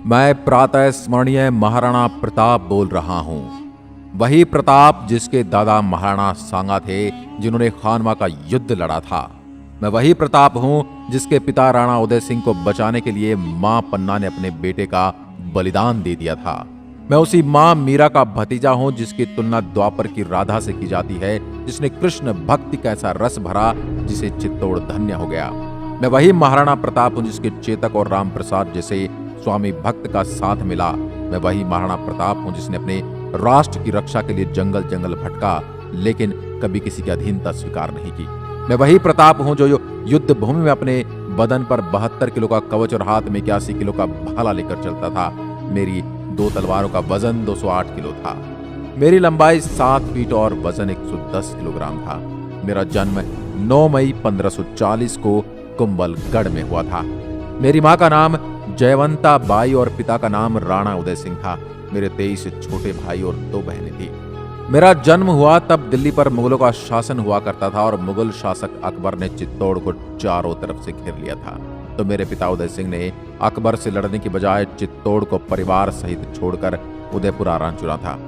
मैं प्रातः स्मरणीय महाराणा प्रताप बोल रहा हूँ। वही प्रताप जिसके दादा महाराणा सांगा थे, जिन्होंने खानवा का युद्ध लड़ा था। मैं वही प्रताप हूँ जिसके पिता राणा उदय सिंह को बचाने के लिए मां पन्ना ने अपने बेटे का बलिदान दे दिया था। मैं उसी मां मीरा का भतीजा हूँ जिसकी तुलना द्वापर की राधा से की जाती है, जिसने कृष्ण भक्ति का ऐसा रस भरा जिसे चित्तौड़ धन्य हो गया। मैं वही महाराणा प्रताप हूँ जिसके चेतक और राम प्रसाद जैसे स्वामी भक्त का साथ मिला। मैं वही महाराणा प्रताप हूँ जिसने अपने राष्ट्र की रक्षा के लिए जंगल जंगल भटका, लेकिन कभी किसी की अधीनता स्वीकार नहीं की। मैं वही प्रताप हूँ जो युद्ध भूमि में अपने बदन पर 72 किलो का कवच और हाथ में 81 किलो का भाला लेकर चलता था। मेरी 2 तलवारों का वजन 208 किलो था। मेरी लंबाई 7 फीट और वजन 110 किलोग्राम था। मेरा जन्म 9 मई 1540 को कुंभलगढ़ में हुआ था। मेरी माँ का नाम जयवंता बाई और पिता का नाम राणा उदय सिंह था। मेरे 23 छोटे भाई और 2 बहनें थी। मेरा जन्म हुआ तब दिल्ली पर मुगलों का शासन हुआ करता था और मुगल शासक अकबर ने चित्तौड़ को चारों तरफ से घेर लिया था। तो मेरे पिता उदय सिंह ने अकबर से लड़ने की बजाय चित्तौड़ को परिवार सहित छोड़कर उदयपुर आना चुना था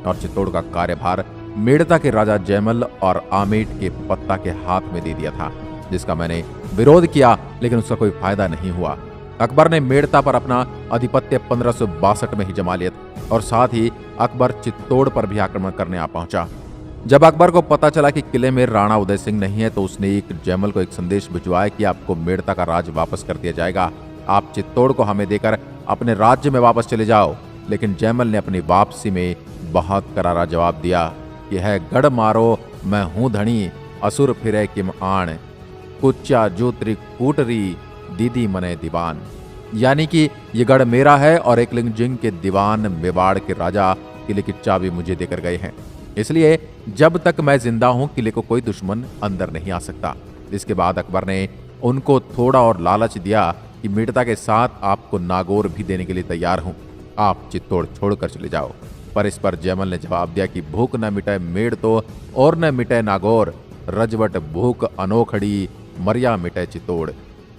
और चित्तौड़ का कार्यभार मेड़ता के राजा जयमल और आमेट के पत्ता के हाथ में दे दिया था, जिसका मैंने विरोध किया, लेकिन उसका कोई फायदा नहीं हुआ। अकबर ने मेड़ता पर अपना आधिपत्य 1562 में ही जमा लिया और साथ ही अकबर चित्तौड़ पर भी आक्रमण करने आ पहुंचा। जब अकबर को पता चला कि किले में राणा उदय सिंह नहीं है, तो उसने एक जयमल को एक संदेश भिजवाया कि आपको मेड़ता का राज वापस कर दिया जाएगा, आप चित्तौड़ को हमें देकर अपने राज्य में वापस चले जाओ। लेकिन जयमल ने अपनी वापसी में बहुत करारा जवाब दिया कि है गढ़ मारो मैं हूं धनी, असुर फिरे किम आण, कुच्चा जो त्रिकूटरी दीदी मने दीवान। यानी कि ये गढ़ मेरा है और एकलिंगजिंग के दीवान मेवाड़ के राजा किले की चाबी मुझे देकर गए हैं, इसलिए जब तक मैं जिंदा हूं किले को कोई दुश्मन अंदर नहीं आ सकता। इसके बाद अकबर ने उनको थोड़ा और लालच दिया कि मेड़ता के साथ आपको नागौर भी देने के लिए तैयार हूं, आप चित्तौड़ छोड़कर चले जाओ। पर इस पर जयमल ने जवाब दिया कि भूख न मिटे मेड़ तो और न मिटे नागौर, रजवट भूख अनोखड़ी मरिया मिटे चित्तौड़।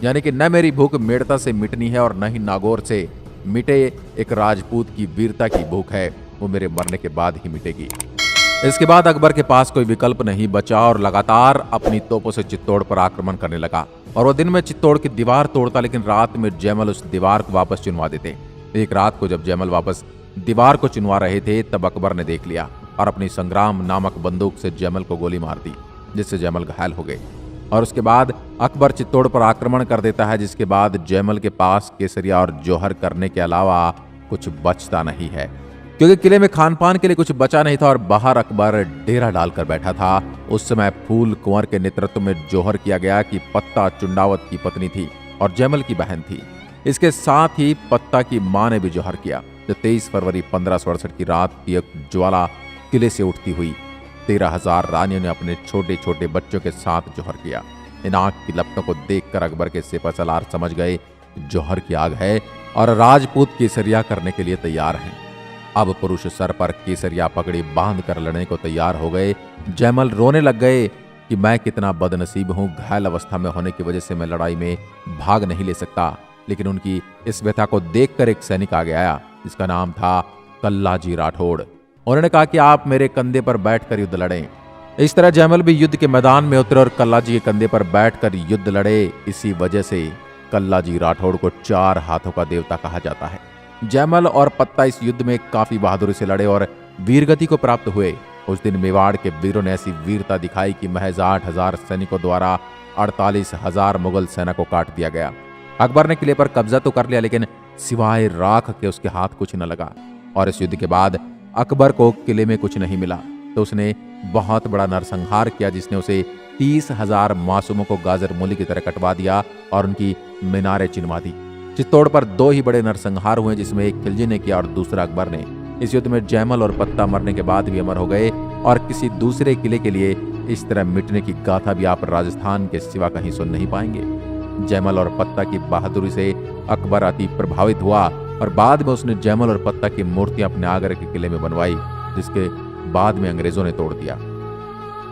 यानी कि न मेरी भूख मेड़ता से मिटनी है और न ही नागौर से मिटे एक राजपूत की वीरता की भूख है, वो मेरे मरने के बाद ही मिटेगी। इसके बाद अकबर के पास कोई विकल्प नहीं बचा और लगातार अपनी तोपों से चित्तौड़ पर आक्रमण करने लगा। और वो दिन में चित्तौड़ की दीवार तोड़ता, लेकिन रात में जयमल उस दीवार को वापस चुनवा देते। एक रात को जब जयमल वापस दीवार को चुनवा रहे थे, तब अकबर ने देख लिया और अपनी संग्राम नामक बंदूक से जयमल को गोली मार दी, जिससे जयमल घायल हो गए। और उसके बाद अकबर चित्तौड़ पर आक्रमण कर देता है, जिसके बाद जयमल के पास केसरिया और जौहर करने के अलावा कुछ बचता नहीं है, क्योंकि किले में खान पान के लिए कुछ बचा नहीं था और बाहर अकबर डेरा डालकर बैठा था। उस समय फूल कुंवर के नेतृत्व में जौहर किया गया कि पत्ता चुंडावत की पत्नी थी और जयमल की बहन थी। इसके साथ ही पत्ता की मां ने भी जौहर किया। तो 23 फरवरी 1568 की रात की एक ज्वाला किले से उठती हुई 13,000 रानियों ने अपने छोटे छोटे बच्चों के साथ जौहर किया। इन आग की लपटों को देखकर अकबर के सिपह सलार समझ गए जौहर की आग है और राजपूत केसरिया करने के लिए तैयार हैं। अब पुरुष सर पर केसरिया पगड़ी बांध कर लड़ने को तैयार हो गए। जयमल रोने लग गए कि मैं कितना बदनसीब हूं, घायल अवस्था में होने की वजह से मैं लड़ाई में भाग नहीं ले सकता। लेकिन उनकी इस व्यथा को देखकर एक सैनिक आगे आया, जिसका नाम था कल्लाजी राठौड़। उन्होंने कहा कि आप मेरे कंधे पर बैठकर युद्ध लड़ें। इस तरह जयमल भी युद्ध के मैदान में उतरे और कल्लाजी के कंधे पर बैठकर युद्ध लड़े। इसी वजह से कल्लाजी राठौड़ को 4 हाथों का देवता कहा जाता है। जयमल और पत्ता इस युद्ध में काफी बहादुरी से लड़े और वीरगति को प्राप्त हुए। उस दिन मेवाड़ के वीरों ने ऐसी वीरता दिखाई कि महज 8,000 सैनिकों द्वारा 48,000 मुगल सेना को काट दिया गया। अकबर ने किले पर कब्जा तो कर लिया, लेकिन सिवाय राख के उसके हाथ कुछ न लगा। और इस युद्ध के बाद अकबर को किले में कुछ नहीं मिला, तो उसने बहुत बड़ा नरसंहार किया, जिसने उसे 30,000 मासूमों को गाजर मूली की तरह कटवा दिया और उनकी मीनारें चिनवा दी। चित्तौड़ पर 2 ही बड़े नरसंहार हुए, जिसमें एक खिलजी ने किया और दूसरा अकबर ने। इस युद्ध में जयमल और पत्ता मरने के बाद भी अमर हो गए और किसी दूसरे किले के लिए इस तरह मिटने की गाथा भी आप राजस्थान के सिवा कहीं सुन नहीं पाएंगे। जयमल और पत्ता की बहादुरी से अकबर अति प्रभावित हुआ और बाद में उसने जयमल और पत्ता की मूर्तियां अपने आगरा के किले में बनवाई, जिसके बाद में अंग्रेजों ने तोड़ दिया।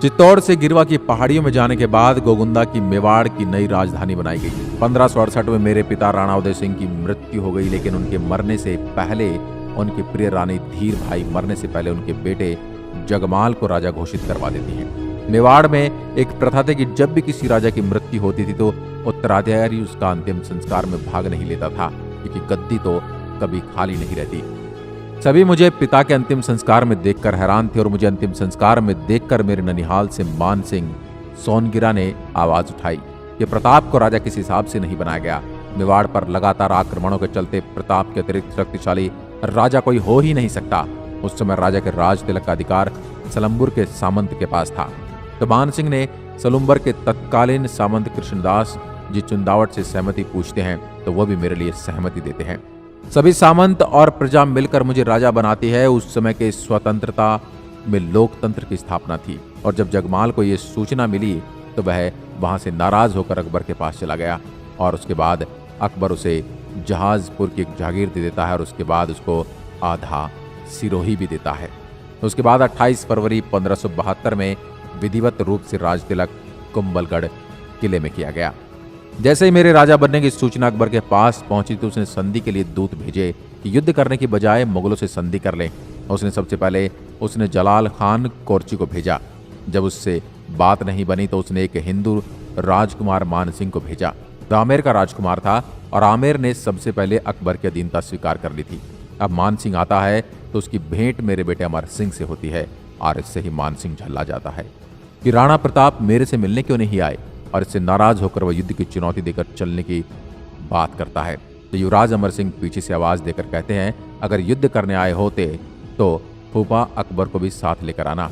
चित्तौड़ से गिरवा की पहाड़ियों में जाने के बाद गोगुंदा की मेवाड़ की नई राजधानी बनाई गई। 1568 में मेरे पिता राणा उदय सिंह की मृत्यु हो गई, लेकिन उनके मरने से पहले उनकी प्रिय रानी धीर भाई मरने से पहले उनके बेटे जगमाल को राजा घोषित करवा देती हैं। मेवाड़ में एक प्रथा थी कि जब भी किसी राजा की मृत्यु होती थी तो उत्तराधिकारी उसका अंतिम संस्कार में भाग नहीं लेता था, क्योंकि गद्दी तो कभी खाली नहीं रहती। सभी मुझे पिता के अंतिम संस्कार में देखकर हैरान थे और मुझे अंतिम संस्कार में देखकर मेरे ननिहाल से मान सिंह सोनगिरा ने आवाज उठाई कि प्रताप को राजा किस हिसाब से नहीं बनाया गया। मेवाड़ पर लगातार आक्रमणों के चलते प्रताप के अतिरिक्त शक्तिशाली राजा कोई हो ही नहीं सकता। उस समय राजा के राज तिलक का अधिकार सलम्बुर के सामंत के पास था। तो मान सिंह ने सलुम्बर के तत्कालीन सामंत कृष्णदास जी चुंदावट से सहमति पूछते हैं तो वह भी मेरे लिए सहमति देते हैं। सभी सामंत और प्रजा मिलकर मुझे राजा बनाती है। उस समय के स्वतंत्रता में लोकतंत्र की स्थापना थी और जब जगमाल को यह सूचना मिली तो वह वहां से नाराज होकर अकबर के पास चला गया और उसके बाद अकबर उसे जहाजपुर की एक जागीर दे देता है और उसके बाद उसको आधा सिरोही भी देता है। उसके बाद 28 फरवरी 1572 में विधिवत रूप से राज तिलक कुंभलगढ़ किले में किया गया। जैसे ही मेरे राजा बनने की सूचना अकबर के पास पहुंची तो उसने संधि के लिए दूत भेजे कि युद्ध करने की बजाय मुगलों से संधि कर लें। उसने सबसे पहले जलाल खान कोर्ची को भेजा। जब उससे बात नहीं बनी तो उसने एक हिंदू राजकुमार मान सिंह को भेजा। तो आमेर का राजकुमार था और आमेर ने सबसे पहले अकबर की अधीनता स्वीकार कर ली थी। अब मान सिंह आता है तो उसकी भेंट मेरे बेटे अमर सिंह से होती है और इससे ही मान सिंह झल्ला जाता है कि राणा प्रताप मेरे से मिलने क्यों नहीं आए और इससे नाराज होकर वह युद्ध की चुनौती देकर चलने की बात करता है। तो युवराज अमर सिंह पीछे से आवाज देकर कहते हैं, अगर युद्ध करने आए होते तो फूफा अकबर को भी साथ लेकर आना।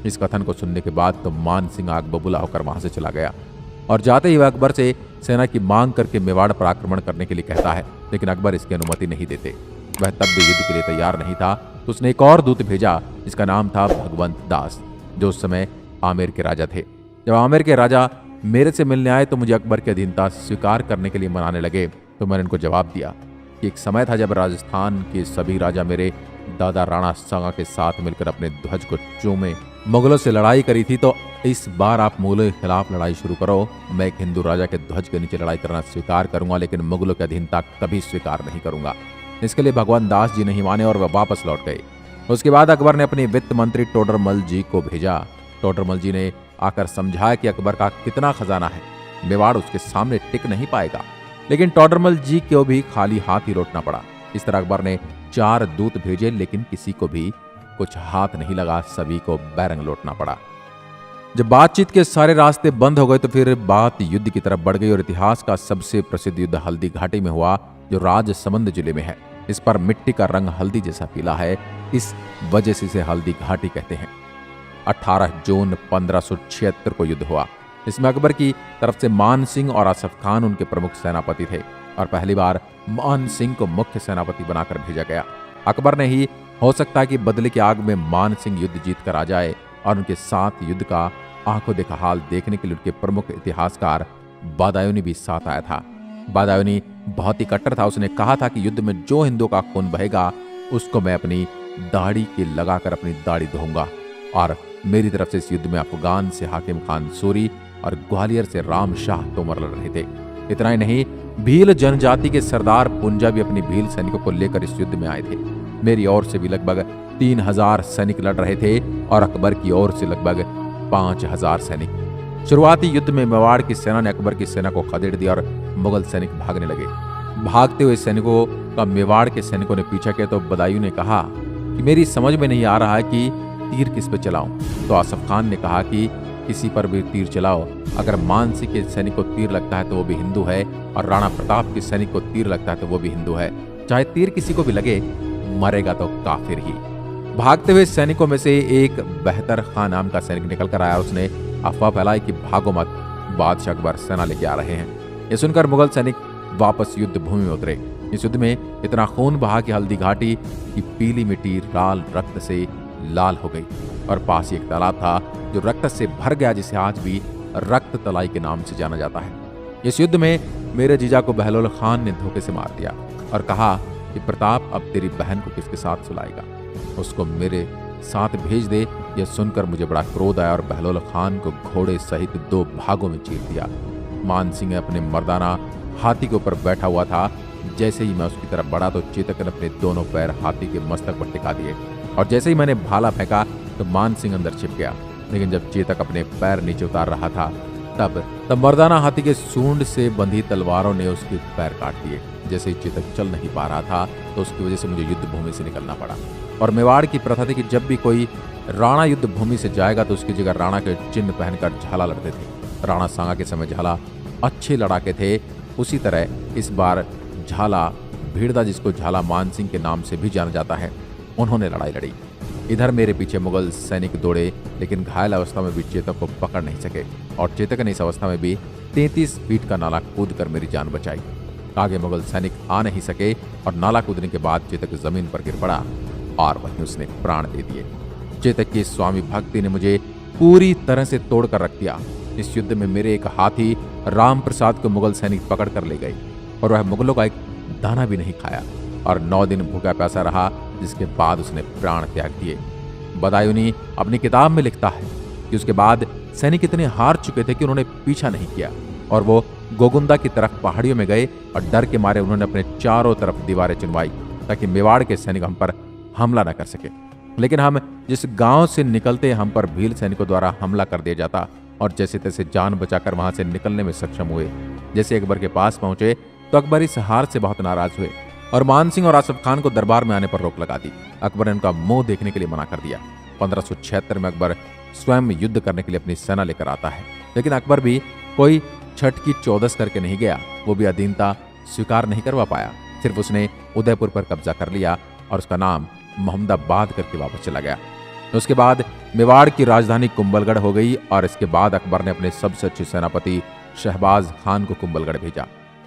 इस कथन को सुनने के बाद तो मान सिंह आग बबूला होकर वहां से चला गया और जाते ही वह अकबर से सेना की मांग करके मेवाड़ पर आक्रमण करने के लिए कहता है, लेकिन अकबर इसकी अनुमति नहीं देते। वह तब भी युद्ध के लिए तैयार नहीं था तो उसने एक और दूत भेजा जिसका नाम था भगवंत दास, जो उस समय आमेर के राजा थे। जब आमेर के राजा मेरे से मिलने आए तो मुझे अकबर की अधीनता स्वीकार करने के लिए मनाने लगे। तो मैंने इनको जवाब दिया कि एक समय था जब राजस्थान के सभी राजा मेरे दादा राणा सांगा के साथ मिलकर अपने ध्वज को चूमे मुगलों से लड़ाई करी थी, तो इस बार आप मुगलों के खिलाफ लड़ाई शुरू करो। मैं एक हिंदू राजा के ध्वज के नीचे लड़ाई करना स्वीकार करूंगा, लेकिन मुगलों की अधीनता कभी स्वीकार नहीं करूंगा। इसके लिए भगवान दास जी नहीं माने और वह वापस लौट गए। उसके बाद अकबर ने अपने वित्त मंत्री टोडरमल जी को भेजा। टोडरमल जी ने आकर समझाया कि अकबर का कितना खजाना है, मेवाड़ उसके सामने टिक नहीं पाएगा। लेकिन टोडरमल जी को भी खाली हाथ ही लौटना पड़ा। इस तरह अकबर ने 4 दूत भेजे, लेकिन किसी को भी कुछ हाथ नहीं लगा, सभी को बैरंग लौटना पड़ा। जब बातचीत के सारे रास्ते बंद हो गए तो फिर बात युद्ध की तरफ बढ़ गई और इतिहास का सबसे प्रसिद्ध युद्ध हल्दी घाटी में हुआ, जो राजसमंद जिले में है। इस पर मिट्टी का रंग हल्दी जैसा पीला है, इस वजह से इसे हल्दी घाटी कहते हैं। 18 जून 1576 को युद्ध हुआ। इसमें अकबर की तरफ से मान सिंह और आसफ खान उनके प्रमुख सेनापति थे और पहली बार मान सिंह को मुख्य सेनापति बनाकर भेजा गया। अकबर ने ही हो सकता है कि बदले की आग में मान सिंह युद्ध जीत कर आ जाए और उनके साथ युद्ध का आंखों देखा हाल देखने के लिए उनके प्रमुख इतिहासकार बादायूनी भी साथ आया था। बादायूनी बहुत ही कट्टर था। उसने कहा था कि युद्ध में जो हिंदुओं का खून बहेगा उसको मैं अपनी दाढ़ी के लगाकर अपनी दाढ़ी धोऊंगा। और मेरी तरफ से इस युद्ध में अफगान से हाकिम खान सूरी और ग्वालियर से राम शाह तोमर लड़ रहे थे। इतना ही नहीं, भील जनजाति के सरदार पुंजा भी अपनी भील सैनिकों को लेकर इस युद्ध में आए थे। मेरी ओर से भी लगभग 3000 सैनिक लड़ रहे थे और अकबर की ओर से लगभग 5000 सैनिक। शुरुआती युद्ध में मेवाड़ की सेना ने अकबर की सेना को खदेड़ दिया और मुगल सैनिक भागने लगे। भागते हुए सैनिकों का मेवाड़ के सैनिकों ने पीछा किया तो बदायूं ने कहा कि मेरी समझ में नहीं आ रहा है कि तीर किस पे चलाऊं। तो आसफ खान ने कहा कि किसी पर भी तीर चलाओ, अगर मान सिंह के सैनिक को तीर लगता है तो वो भी हिंदू है और राणा प्रताप के सैनिक को तीर लगता है तो वो भी हिंदू है। चाहे तीर किसी को भी लगे, मरेगा तो काफिर ही। भागते हुए सैनिकों में से एक बेहतर खान नाम का सैनिक निकल कर आया और उसने अफवाह फैलाई कि भागो मत, बादशाह अकबर सेना लेके आ रहे हैं। ये सुनकर मुगल सैनिक वापस युद्ध भूमि में उतरे। इस युद्ध में इतना खून बहा कि हल्दी घाटी की पीली मिट्टी लाल रक्त से लाल हो गई और पास ही एक तालाब था जो रक्त से भर गया, जिसे आज भी रक्त तलाई के नाम से जाना जाता है। इस युद्ध में मेरे जीजा को बहलोल खान ने धोखे से मार दिया और कहा कि प्रताप अब तेरी बहन को किसके साथ सुलाएगा, उसको मेरे साथ भेज दे। यह सुनकर मुझे बड़ा क्रोध आया और बहलोल खान को घोड़े सहित 2 भागों में चीर दिया। मान सिंह अपने मर्दाना हाथी के ऊपर बैठा हुआ था। जैसे ही मैं उसकी तरफ बढ़ा तो चेतक ने अपने दोनों पैर हाथी के मस्तक पर टिका दिए और जैसे ही मैंने भाला फेंका तो मान सिंह अंदर छिप गया। लेकिन जब चेतक अपने पैर नीचे उतार रहा था तब मर्दाना हाथी के सूंड से बंधी तलवारों ने उसके पैर काट दिए। जैसे ही चेतक चल नहीं पा रहा था तो उसकी वजह से मुझे युद्ध भूमि से निकलना पड़ा। और मेवाड़ की प्रथा थी कि जब भी कोई राणा युद्ध भूमि से जाएगा तो उसकी जगह राणा के चिन्ह पहनकर झाला लड़ते थे। राणा सांगा के समय झाला अच्छे लड़ाके थे। उसी तरह इस बार झाला भीड़दा, जिसको झाला मान सिंह के नाम से भी जाना जाता है, उन्होंने लड़ाई लड़ी। इधर मेरे पीछे मुगल सैनिक दौड़े, लेकिन घायल अवस्था में भी चेतक को पकड़ नहीं सके और चेतक ने इस अवस्था में भी 33 फीट का नाला कूद कर मेरी जान बचाई। आगे मुगल सैनिक आ नहीं सके और नाला कूदने के बाद चेतक जमीन पर गिर पड़ा और वहीं उसने प्राण दे दिए। चेतक की स्वामी भक्ति ने मुझे पूरी तरह से तोड़ कर रख दिया। इस युद्ध में मेरे एक हाथी राम प्रसाद को मुगल सैनिक पकड़ कर ले गए और वह मुगलों का एक दाना भी नहीं खाया और 9 दिन भूखा प्यासा रहा, जिसके बाद उसने प्राण त्याग दिए। बदायूनी अपनी किताब में लिखता है कि उसके बाद सैनिक इतने हार चुके थे कि उन्होंने पीछा नहीं किया और वो गोगुंदा की तरफ पहाड़ियों में गए और डर के मारे उन्होंने अपने चारों तरफ दीवारें चुनवाई ताकि मेवाड़ के सैनिक हम पर हमला न कर सके। लेकिन हम जिस गांव से निकलते हम पर भील सैनिकों द्वारा हमला कर दिया जाता और जैसे तैसे जान बचाकर वहां से निकलने में सक्षम हुए। जैसे अकबर के पास पहुंचे तो अकबर इस हार से बहुत नाराज हुए और मान सिंह और आसफ खान को दरबार में आने पर रोक लगा दी। अकबर ने उनका मुंह देखने के लिए मना कर दिया। 1576 में अकबर स्वयं युद्ध करने के लिए अपनी सेना लेकर आता है, लेकिन अकबर भी कोई छठ की चौदस करके नहीं गया। वो भी अधीनता स्वीकार नहीं करवा पाया। सिर्फ उसने उदयपुर पर कब्जा कर लिया और उसका नाम मोहम्मदाबाद करके वापस चला गया। उसके बाद मेवाड़ की राजधानी कुंभलगढ़ हो गई और इसके बाद अकबर ने अपने सबसे अच्छे सेनापति शहबाज खान को कुंभलगढ़ भेजा।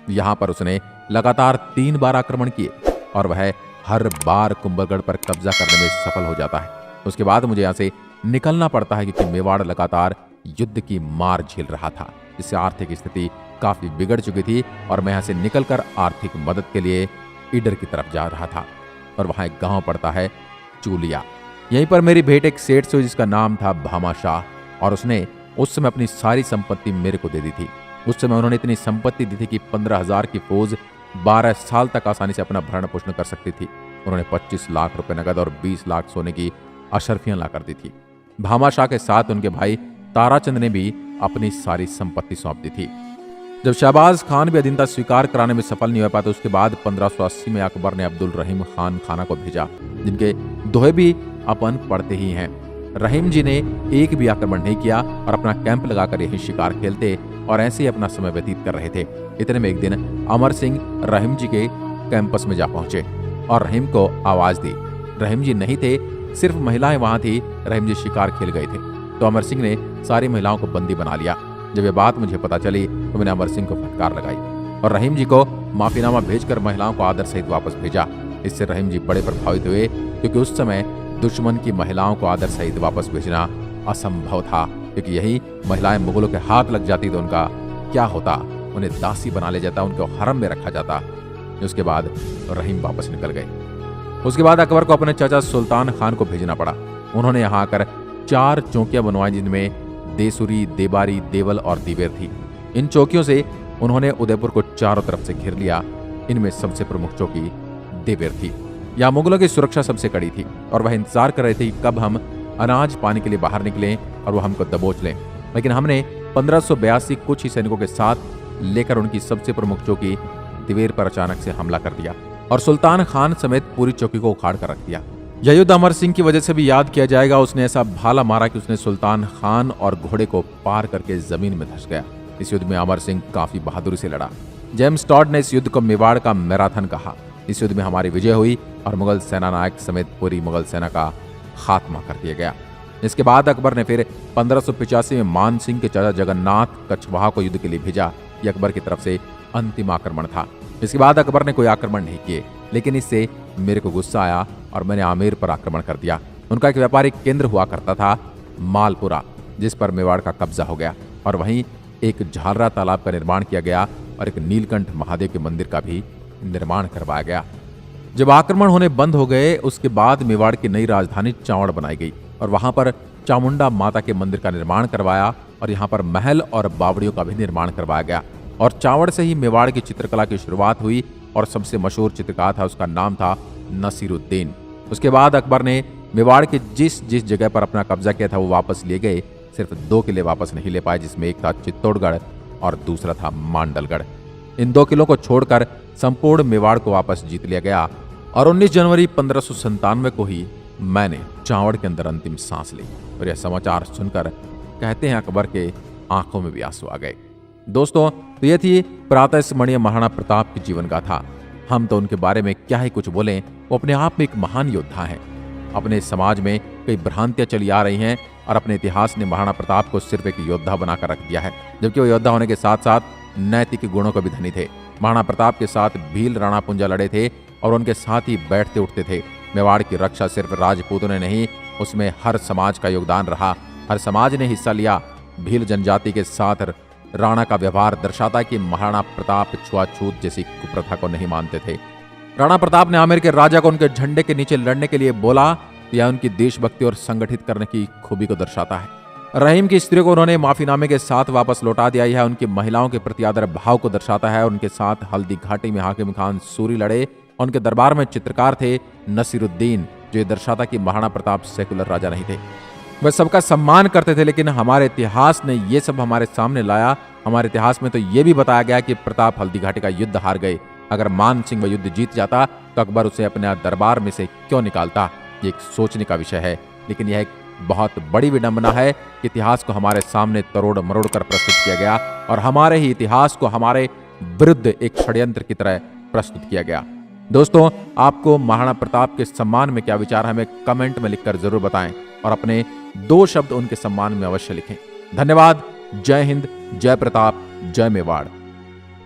यहाँ पर उसने लगातार 3 बार आक्रमण किए और वह हर बार कुंभलगढ़ पर कब्जा करने में सफल हो जाता है। उसके बाद मुझे यहाँ से निकलना पड़ता है क्योंकि मेवाड़ लगातार युद्ध की मार झेल रहा था, जिससे आर्थिक स्थिति काफी बिगड़ चुकी थी और मैं यहाँ से निकलकर आर्थिक मदद के लिए ईडर की तरफ जा रहा था। और वहां एक गांव पड़ता है चूलिया। यहीं पर मेरी भेंट एक सेठ से हुई जिसका नाम था भामा शाह और उसने उस समय अपनी सारी संपत्ति मेरे को दे दी थी। उस समय उन्होंने इतनी संपत्ति दी थी कि 15,000 की फौज 12 साल तक आसानी से अपना भरण पोषण कर सकती थी। उन्होंने 25 लाख रुपए नगद और 20 लाख सोने की अशर्फियां ला कर दी थी। भामा शाह के साथ उनके भाई ताराचंद ने भी अपनी सारी संपत्ति सौंप दी थी। जब शहबाज खान भी अधीनता स्वीकार कराने में सफल नहीं हो पाया तो उसके बाद 1580 में अकबर ने अब्दुल रहीम खान खाना को भेजा, जिनके दोहे भी अपन पढ़ते ही हैं। रहीम जी ने एक भी आक्रमण नहीं किया और अपना कैंप लगाकर यही शिकार खेलते और ऐसे ही अपना समय व्यतीत कर रहे थे। इतने में एक दिन अमर सिंह रहीम जी के कैंपस में जा पहुंचे और रहीम को आवाज दी। रहीम जी नहीं थे, सिर्फ महिलाएं वहां थी। रहीम जी शिकार खेल गए थे तो अमर सिंह ने सारी महिलाओं को बंदी बना लिया। जब ये बात मुझे पता चली तो मैंने अमर सिंह को फटकार लगाई और रहीम जी को माफीनामा भेजकर महिलाओं को आदर सहित वापस भेजा। इससे रहीम जी बड़े प्रभावित हुए क्योंकि उस समय दुश्मन की महिलाओं को आदर सहित वापस भेजना असंभव था, क्योंकि यही महिलाएं मुगलों के हाथ लग जाती तो उनका क्या होता, उन्हें दासी बना ले जाता, उनको हरम में रखा जाता। उसके बाद रहीम वापस निकल गए। उसके बाद अकबर को अपने चाचा सुल्तान खान को भेजना पड़ा। उन्होंने यहाँ आकर 4 चौकियां बनवाई जिनमें देसुरी, देबारी, देवल और दिवेर थी। इन चौकियों से उन्होंने उदयपुर को चारों तरफ से घेर लिया। इनमें सबसे प्रमुख चौकी देवेर थी। यहाँ मुगलों की सुरक्षा सबसे कड़ी थी और वह इंतजार कर रहे थे कि कब हम अनाज पाने के लिए बाहर निकलें और वो हमको दबोच लें। लेकिन हमने 1582 कुछ ही सैनिकों के साथ लेकर उनकी सबसे प्रमुख चौकी दिवेर पर अचानक से हमला कर दिया और सुल्तान खान समेत पूरी चौकी को उखाड़ कर रख दिया। यह युद्ध अमर सिंह की वजह से भी याद किया जाएगा। उसने ऐसा भाला मारा कि उसने सुल्तान खान और घोड़े को पार करके जमीन में धंस गया। इस युद्ध में अमर सिंह काफी बहादुरी से लड़ा। जेम्स टॉड ने इस युद्ध को मेवाड़ का मैराथन कहा। इस युद्ध में हमारी विजय हुई और मुगल सेना नायक समेत पूरी मुगल सेना का खात्मा कर दिया गया। इसके बाद अकबर ने फिर 1585 में मान सिंह के चाचा जगन्नाथ कछवाहा को युद्ध के लिए भेजा। यह अकबर की तरफ से अंतिम आक्रमण था। इसके बाद अकबर ने कोई आक्रमण नहीं किए, लेकिन इससे मेरे को गुस्सा आया और मैंने आमेर पर आक्रमण कर दिया। उनका एक व्यापारिक केंद्र हुआ करता था मालपुरा, जिस पर मेवाड़ का कब्जा हो गया और वहीं एक झालरा तालाब का निर्माण किया गया और एक नीलकंठ महादेव के मंदिर का भी निर्माण करवाया गया। जब आक्रमण होने बंद हो गए उसके बाद मेवाड़ की नई राजधानी चावड़ बनाई गई और वहां पर चामुंडा माता के मंदिर का निर्माण करवाया और यहाँ पर महल और बावड़ियों का भी निर्माण करवाया गया। और चावड़ से ही मेवाड़ की चित्रकला की शुरुआत हुई और सबसे मशहूर चित्रकार था, उसका नाम था नसीरुद्दीन। उसके बाद अकबर ने मेवाड़ के जिस जिस जगह पर अपना कब्जा किया था वो वापस लिए गए। सिर्फ 2 किले वापस नहीं ले पाए, जिसमें एक था चित्तौड़गढ़ और दूसरा था मांडलगढ़। इन 2 किलों को छोड़कर संपूर्ण मेवाड़ को वापस जीत लिया गया और 19 जनवरी 1597 को ही मैंने चावड़ के अंदर अंतिम सांस ली। और यह समाचार सुनकर कहते हैं अकबर के आंखों में भी आंसू आ गए। दोस्तों, तो ये थी प्रातः स्मरणीय महाराणा प्रताप की जीवन गाथा। हम तो उनके बारे में क्या ही कुछ बोलें, वो अपने आप में एक महान योद्धा हैं। अपने समाज में कई भ्रांतियां चली आ रही हैं और अपने इतिहास ने महाराणा प्रताप को सिर्फ एक योद्धा बनाकर रख दिया है, जबकि वो योद्धा होने के साथ साथ नैतिक गुणों को भी धनी थे। महाराणा प्रताप के साथ भील राणा पुंजा लड़े थे और उनके साथ ही बैठते उठते थे। मेवाड़ की रक्षा सिर्फ राजपूतों ने नहीं, उसमें हर समाज का योगदान रहा, हर समाज ने हिस्सा लिया। भील जनजाति के साथ राणा का व्यवहार दर्शाता है कि महाराणा प्रताप छुआछूत जैसी कुप्रथा को नहीं मानते थे। राणा प्रताप ने आमेर के राजा को उनके झंडे के नीचे लड़ने के लिए बोला, यह उनकी देशभक्ति और संगठित करने की खूबी को दर्शाता है। रहीम की स्त्रियों को उन्होंने माफीनामे के साथ वापस लौटा दिया। यह उनकी महिलाओं के प्रति आदर भाव को दर्शाता है। उनके साथ हल्दी घाटी में हाकिम खान सूरी लड़े। उनके दरबार में चित्रकार थे नसीरुद्दीन, जो ये दर्शाता कि महाराणा प्रताप सेकुलर राजा नहीं थे। वह सबका सम्मान करते थे, लेकिन हमारे इतिहास ने ये सब हमारे सामने लाया। हमारे इतिहास में तो ये भी बताया गया कि प्रताप हल्दी घाटी का युद्ध हार गए। अगर मान सिंह वह युद्ध जीत जाता तो अकबर उसे अपने दरबार में से क्यों निकालता, ये एक सोचने का विषय है। लेकिन यह एक बहुत बड़ी विडंबना है कि इतिहास को हमारे सामने तरोड़ मरोड़ कर प्रस्तुत किया गया और हमारे ही इतिहास को हमारे विरुद्ध एक षड्यंत्र की तरह प्रस्तुत किया गया। दोस्तों, आपको महाराणा प्रताप के सम्मान में क्या विचार है, हमें कमेंट में लिखकर जरूर बताएं और अपने 2 शब्द उनके सम्मान में अवश्य लिखें। धन्यवाद। जय हिंद, जय प्रताप, जय मेवाड़।